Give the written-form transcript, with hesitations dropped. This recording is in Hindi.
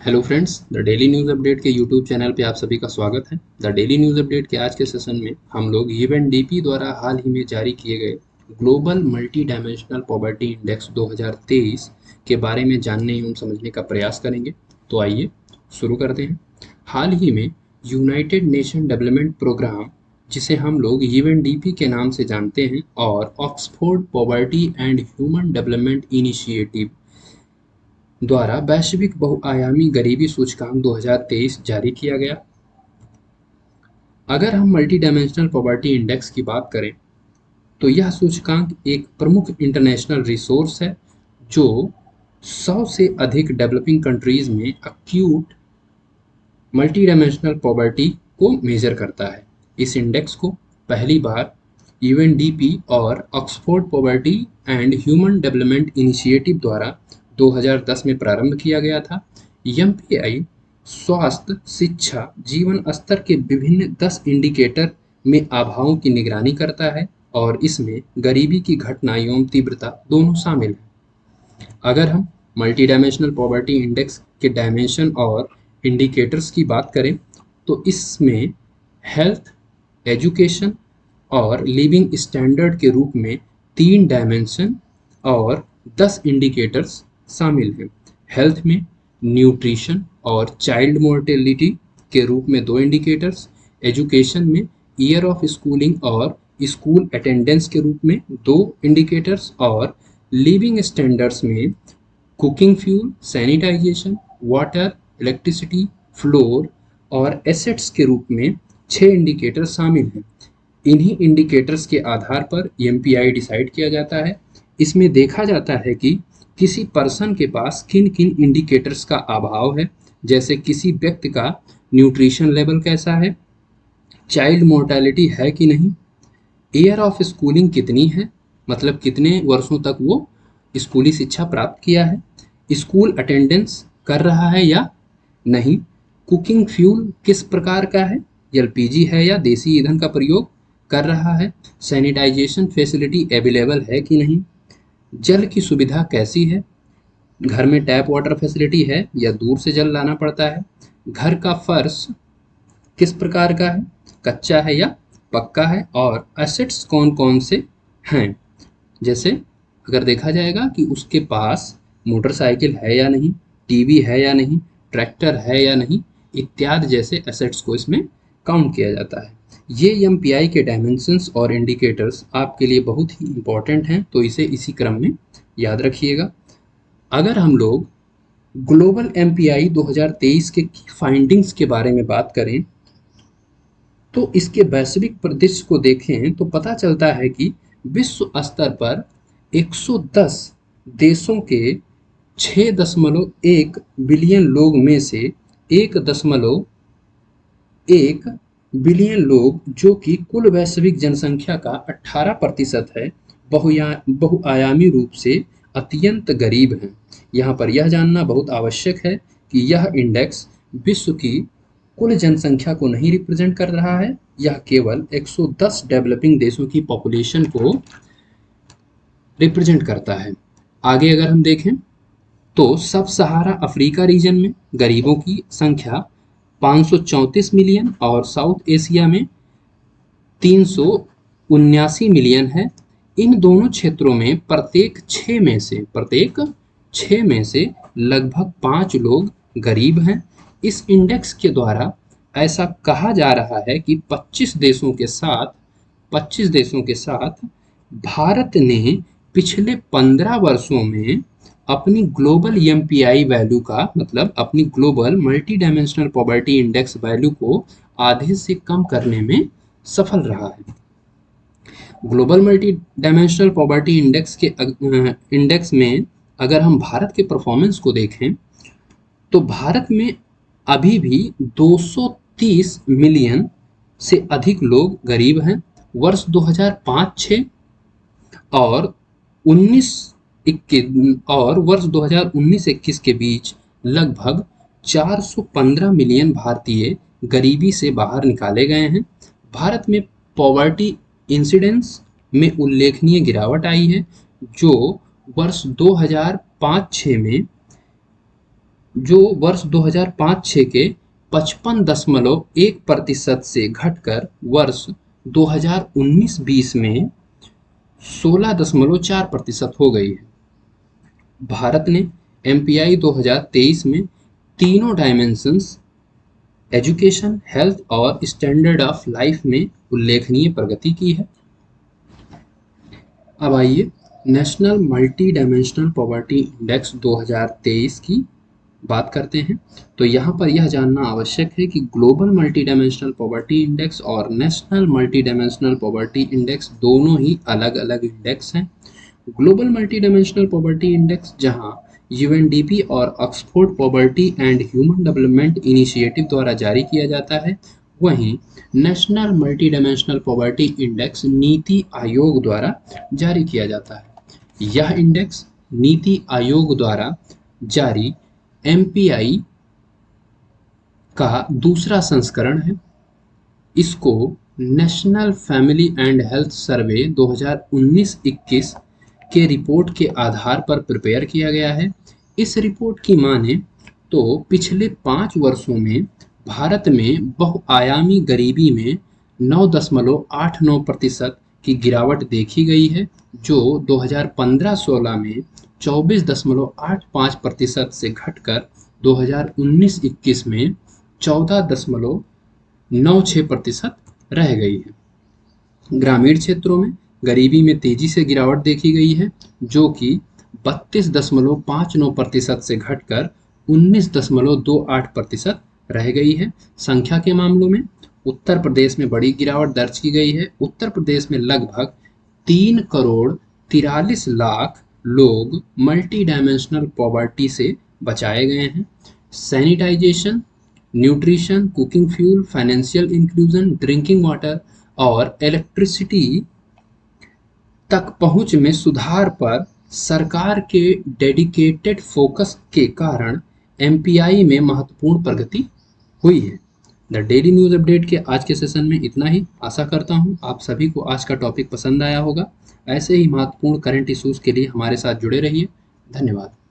Hello friends, the daily news update के यूट्यूब चैनल पे आप सभी का स्वागत है। द डेली न्यूज़ अपडेट के आज के सेशन में हम लोग यूएनडीपी द्वारा हाल ही में जारी किए गए global multi dimensional poverty index 2023 के बारे में जानने एवं समझने का प्रयास करेंगे। तो आइए शुरू करते हैं। हाल ही में यूनाइटेड नेशन डेवलपमेंट प्रोग्राम, जिसे हम लोग यूएनडीपी के नाम से जानते हैं, और Oxford poverty and human development initiative द्वारा वैश्विक बहुआयामी गरीबी सूचकांक 2023 जारी किया गया। अगर हम मल्टी डायमेंशनल पॉवर्टी इंडेक्स की बात करें तो यह सूचकांक एक प्रमुख इंटरनेशनल रिसोर्स है जो 100 से अधिक डेवलपिंग कंट्रीज में अक्यूट मल्टी डायमेंशनल पॉवर्टी को मेजर करता है। इस इंडेक्स को पहली बार यूएनडीपी और Oxford poverty and human development initiative द्वारा 2010 में प्रारंभ किया गया था। एमपीआई स्वास्थ्य, शिक्षा, जीवन स्तर के विभिन्न 10 इंडिकेटर में अभावों की निगरानी करता है और इसमें गरीबी की घटना एवं तीव्रता दोनों शामिल है। अगर हम मल्टी डायमेंशनल पॉवर्टी इंडेक्स के डायमेंशन और इंडिकेटर्स की बात करें तो इसमें हेल्थ, एजुकेशन और लिविंग स्टैंडर्ड के रूप में 3 डायमेंशन और 10 इंडिकेटर्स शामिल हैं। हेल्थ में न्यूट्रिशन और चाइल्ड मोर्टेलिटी के रूप में 2 इंडिकेटर्स, एजुकेशन में ईयर ऑफ स्कूलिंग और स्कूल अटेंडेंस के रूप में 2 इंडिकेटर्स, और लिविंग स्टैंडर्ड्स में cooking fuel, sanitization, water, electricity, floor और एसेट्स के रूप में 6 इंडिकेटर शामिल हैं। इन्हीं इंडिकेटर्स के आधार पर एमपीआई डिसाइड किया जाता है। इसमें देखा जाता है कि किसी पर्सन के पास किन किन इंडिकेटर्स का अभाव है, जैसे किसी व्यक्ति का न्यूट्रिशन लेवल कैसा है, चाइल्ड मोर्टेलिटी है कि नहीं, ईयर ऑफ स्कूलिंग कितनी है, मतलब कितने वर्षों तक वो स्कूली शिक्षा प्राप्त किया है, स्कूल अटेंडेंस कर रहा है या नहीं, कुकिंग फ्यूल किस प्रकार का है, एलपीजी है या देसी ईंधन का प्रयोग कर रहा है, सैनिटाइजेशन फैसिलिटी अवेलेबल है कि नहीं, जल की सुविधा कैसी है, घर में टैप वाटर फैसिलिटी है या दूर से जल लाना पड़ता है, घर का फर्श किस प्रकार का है, कच्चा है या पक्का है, और एसेट्स कौन कौन से हैं, जैसे अगर देखा जाएगा कि उसके पास मोटरसाइकिल है या नहीं, टीवी है या नहीं, ट्रैक्टर है या नहीं, इत्यादि जैसे एसेट्स को इसमें काउंट किया जाता है। ये एमपीआई के डायमेंशंस और इंडिकेटर्स आपके लिए बहुत ही इंपॉर्टेंट हैं, तो इसे इसी क्रम में याद रखिएगा। अगर हम लोग ग्लोबल एमपीआई 2023 के फाइंडिंग्स के बारे में बात करें तो इसके वैश्विक परिदृश्य को देखें तो पता चलता है कि विश्व स्तर पर 110 देशों के 6.1 बिलियन लोग में से 1.1 बिलियन लोग, जो कि कुल वैश्विक जनसंख्या का 18% है, बहुआयामी रूप से अत्यंत गरीब हैं। यहाँ पर यह जानना बहुत आवश्यक है कि यह इंडेक्स विश्व की कुल जनसंख्या को नहीं रिप्रेजेंट कर रहा है, यह केवल 110 डेवलपिंग देशों की पॉपुलेशन को रिप्रेजेंट करता है। आगे अगर हम देखें तो सब सहारा अफ्रीका रीजन में गरीबों की संख्या 534 मिलियन और साउथ एशिया में 379 मिलियन है। इन दोनों क्षेत्रों में प्रत्येक 6 में से लगभग 5 लोग गरीब हैं। इस इंडेक्स के द्वारा ऐसा कहा जा रहा है कि 25 देशों के साथ भारत ने पिछले 15 वर्षों में अपनी ग्लोबल एमपीआई वैल्यू का, मतलब अपनी global multi dimensional poverty index value को आधे से कम करने में सफल रहा है। Global multi dimensional poverty index में अगर हम भारत के परफॉर्मेंस को देखें तो भारत में अभी भी 230 मिलियन से अधिक लोग गरीब हैं। वर्ष 2005-6 और 2019-21 के बीच लगभग 415 मिलियन भारतीय गरीबी से बाहर निकाले गए हैं। भारत में पॉवर्टी इंसिडेंस में उल्लेखनीय गिरावट आई है, जो वर्ष 2005-6 में जो वर्ष 2005-6 के 55.1% से घटकर वर्ष 2019-20 में 16.4% हो गई है। भारत ने एमपीआई 2023 में तीनों डायमेंशंस एजुकेशन, हेल्थ और स्टैंडर्ड ऑफ लाइफ में उल्लेखनीय प्रगति की है। अब आइए national multi dimensional poverty index 2023 की बात करते हैं। तो यहाँ पर यह जानना आवश्यक है कि global multi dimensional poverty index और national multi dimensional poverty index दोनों ही अलग अलग इंडेक्स हैं। Global multi dimensional poverty index जहां यूएनडीपी और Oxford poverty and human development initiative द्वारा जारी किया जाता है, वहीं national multi dimensional poverty index NITI Aayog द्वारा जारी किया जाता है। यह इंडेक्स नीति आयोग द्वारा जारी एमपीआई का दूसरा संस्करण है। इसको national family and health survey 2019-21 के रिपोर्ट के आधार पर प्रिपेयर किया गया है। इस रिपोर्ट की माने तो पिछले 5 वर्षों में भारत में बहुआयामी गरीबी में 9.89% की गिरावट देखी गई है, जो 2015-16 में 24.85% से घटकर 2019-21 में 14.96% रह गई है। ग्रामीण क्षेत्रों में गरीबी में तेजी से गिरावट देखी गई है, जो कि 32.59% से घटकर 19.28% रह गई है। संख्या के मामलों में उत्तर प्रदेश में बड़ी गिरावट दर्ज की गई है। उत्तर प्रदेश में लगभग 3,43,00,000 लोग मल्टी डायमेंशनल पॉवर्टी से बचाए गए हैं। Sanitization, nutrition, cooking fuel, financial inclusion, drinking water और इलेक्ट्रिसिटी तक पहुंच में सुधार पर सरकार के डेडिकेटेड फोकस के कारण एमपीआई में महत्वपूर्ण प्रगति हुई है। द डेली न्यूज अपडेट के आज के सेशन में इतना ही। आशा करता हूं आप सभी को आज का टॉपिक पसंद आया होगा। ऐसे ही महत्वपूर्ण करंट इश्यूज के लिए हमारे साथ जुड़े रहिए। धन्यवाद।